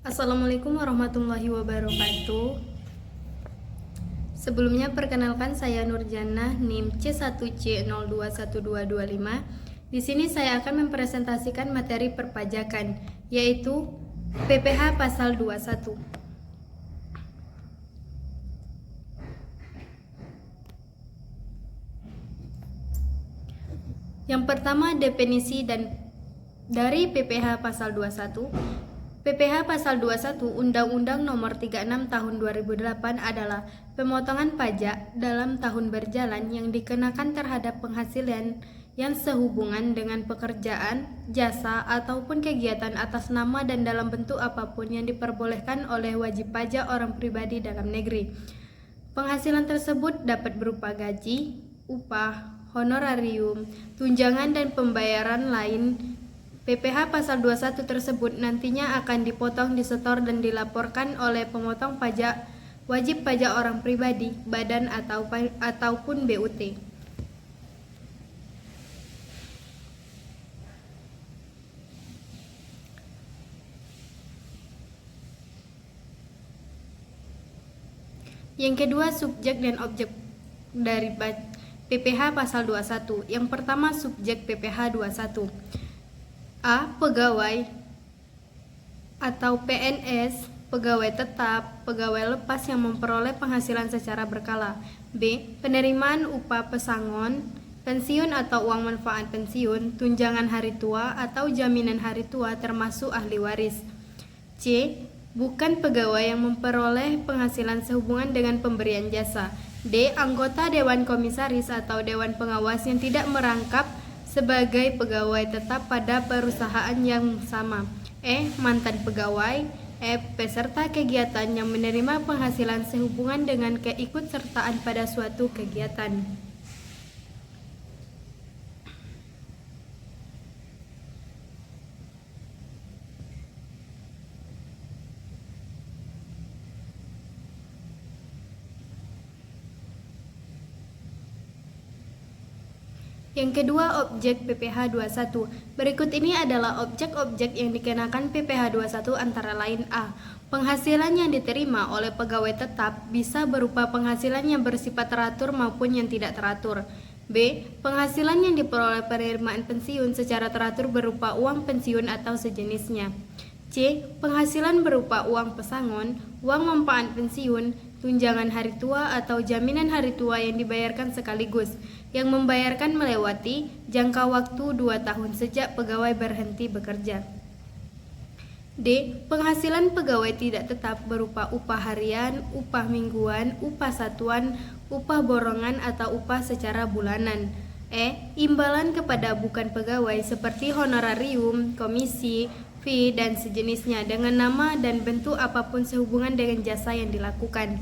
Assalamualaikum warahmatullahi wabarakatuh. Sebelumnya perkenalkan saya Nurjannah NIM C1C021225. Di sini saya akan mempresentasikan materi perpajakan yaitu PPh pasal 21. Yang pertama, definisi dari PPh pasal 21. PPh pasal 21 Undang-Undang Nomor 36 Tahun 2008 adalah pemotongan pajak dalam tahun berjalan yang dikenakan terhadap penghasilan yang sehubungan dengan pekerjaan, jasa, ataupun kegiatan atas nama dan dalam bentuk apapun yang diperbolehkan oleh wajib pajak orang pribadi dalam negeri. Penghasilan tersebut dapat berupa gaji, upah, honorarium, tunjangan, dan pembayaran lain. PPh pasal 21 tersebut nantinya akan dipotong, disetor, dan dilaporkan oleh pemotong pajak wajib pajak orang pribadi, badan ataupun BUT. Yang kedua, subjek dan objek dari PPh pasal 21. Yang pertama, subjek PPh 21. A. Pegawai atau PNS, pegawai tetap, pegawai lepas yang memperoleh penghasilan secara berkala. B. Penerimaan upah pesangon, pensiun atau uang manfaat pensiun, tunjangan hari tua atau jaminan hari tua termasuk ahli waris. C. Bukan pegawai yang memperoleh penghasilan sehubungan dengan pemberian jasa. D. Anggota Dewan Komisaris atau Dewan Pengawas yang tidak merangkap sebagai pegawai tetap pada perusahaan yang sama. E. Mantan pegawai. F. Peserta kegiatan yang menerima penghasilan sehubungan dengan keikutsertaan pada suatu kegiatan. Yang kedua, objek PPh 21. Berikut ini adalah objek-objek yang dikenakan PPh 21 antara lain A. Penghasilan yang diterima oleh pegawai tetap bisa berupa penghasilan yang bersifat teratur maupun yang tidak teratur. B. Penghasilan yang diperoleh penerimaan pensiun secara teratur berupa uang pensiun atau sejenisnya. C. Penghasilan berupa uang pesangon, uang manfaat pensiun, tunjangan hari tua atau jaminan hari tua yang dibayarkan sekaligus, yang membayarkan melewati jangka waktu 2 tahun sejak pegawai berhenti bekerja. D. Penghasilan pegawai tidak tetap berupa upah harian, upah mingguan, upah satuan, upah borongan atau upah secara bulanan. E. Imbalan kepada bukan pegawai seperti honorarium, komisi, fee, dan sejenisnya dengan nama dan bentuk apapun sehubungan dengan jasa yang dilakukan.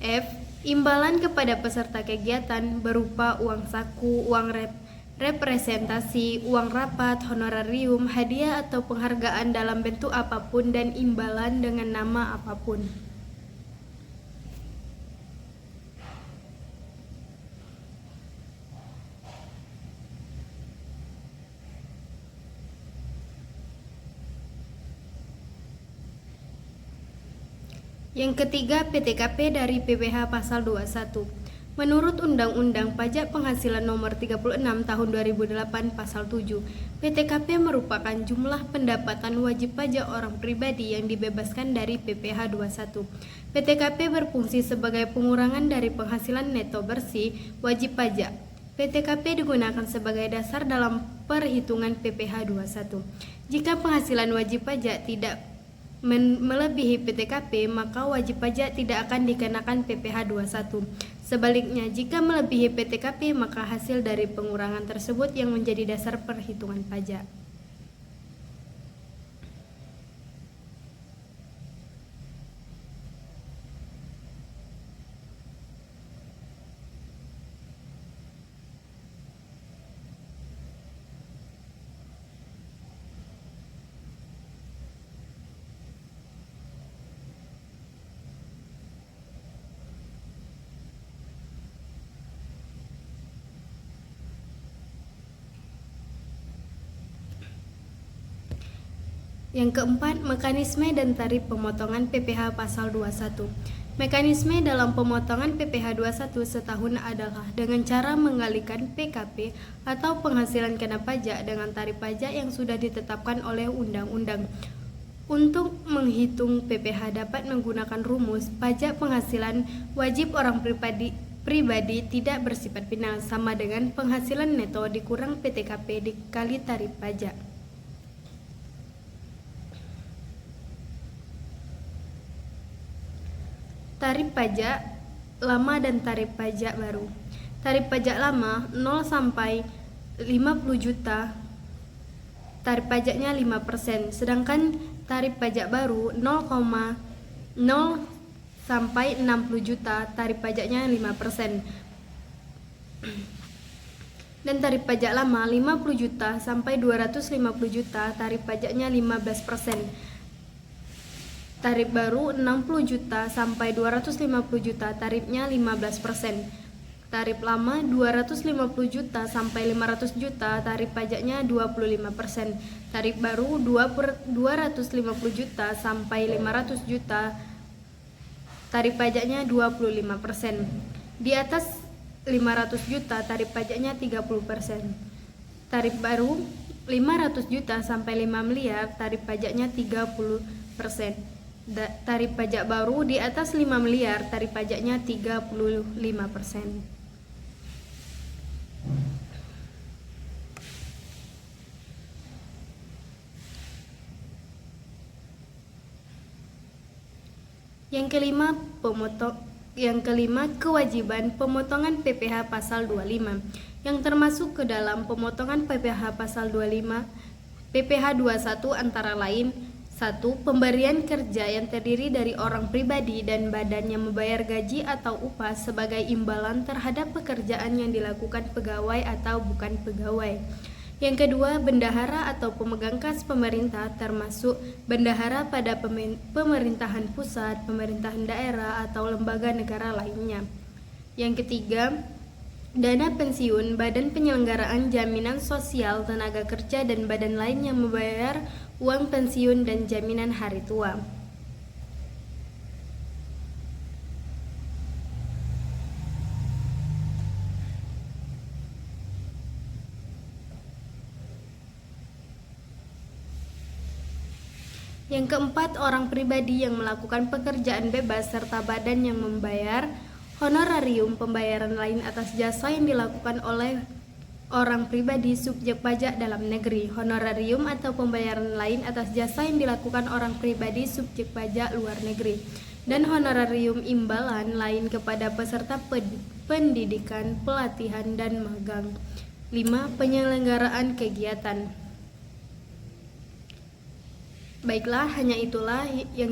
F. Imbalan kepada peserta kegiatan berupa uang saku, uang representasi, uang rapat, honorarium, hadiah atau penghargaan dalam bentuk apapun, dan imbalan dengan nama apapun. Yang ketiga, PTKP dari PPh pasal 21. Menurut Undang-Undang Pajak Penghasilan Nomor 36 Tahun 2008 Pasal 7, PTKP merupakan jumlah pendapatan wajib pajak orang pribadi yang dibebaskan dari PPh 21. PTKP berfungsi sebagai pengurangan dari penghasilan neto bersih wajib pajak. PTKP digunakan sebagai dasar dalam perhitungan PPh 21. Jika penghasilan wajib pajak tidak melebihi PTKP, maka wajib pajak tidak akan dikenakan PPh 21. Sebaliknya, jika melebihi PTKP, maka hasil dari pengurangan tersebut yang menjadi dasar perhitungan pajak. Yang keempat, mekanisme dan tarif pemotongan PPh pasal 21. Mekanisme dalam pemotongan PPh 21 setahun adalah dengan cara mengalihkan PKP atau penghasilan kena pajak dengan tarif pajak yang sudah ditetapkan oleh undang-undang. Untuk menghitung PPh dapat menggunakan rumus pajak penghasilan wajib orang pribadi tidak bersifat final sama dengan penghasilan neto dikurang PTKP dikali tarif pajak. Tarif pajak lama dan tarif pajak baru. Tarif pajak lama 0 sampai 50 juta, tarif pajaknya 5%, sedangkan tarif pajak baru 0,0 sampai 60 juta, tarif pajaknya 5%. Dan tarif pajak lama 50 juta sampai 250 juta, tarif pajaknya 15%. Tarif baru 60 juta sampai 250 juta, tarifnya 15%. Tarif lama 250 juta sampai 500 juta, tarif pajaknya 25%. Tarif baru 250 juta sampai 500 juta, tarif pajaknya 25%. Di atas 500 juta, tarif pajaknya 30%. Tarif baru 500 juta sampai 5 miliar, tarif pajaknya 30%. Tarif pajak baru di atas 5 miliar, tarif pajaknya 35%. Yang kelima, kewajiban pemotongan PPh pasal 25 yang termasuk ke dalam pemotongan PPh pasal 25 PPh 21 antara lain: 1. Pemberian kerja yang terdiri dari orang pribadi dan badan yang membayar gaji atau upah sebagai imbalan terhadap pekerjaan yang dilakukan pegawai atau bukan pegawai. Yang kedua, bendahara atau pemegang kas pemerintah termasuk bendahara pada pemerintahan pusat, pemerintahan daerah, atau lembaga negara lainnya. Yang ketiga, dana pensiun, badan penyelenggaraan jaminan sosial tenaga kerja dan badan lain yang membayar uang pensiun dan jaminan hari tua. Yang keempat, orang pribadi yang melakukan pekerjaan bebas serta badan yang membayar honorarium pembayaran lain atas jasa yang dilakukan oleh orang pribadi subjek pajak dalam negeri, honorarium atau pembayaran lain atas jasa yang dilakukan orang pribadi subjek pajak luar negeri, dan honorarium imbalan lain kepada peserta pendidikan, pelatihan, dan magang. 5. Penyelenggaraan kegiatan. Baiklah, hanya itulah yang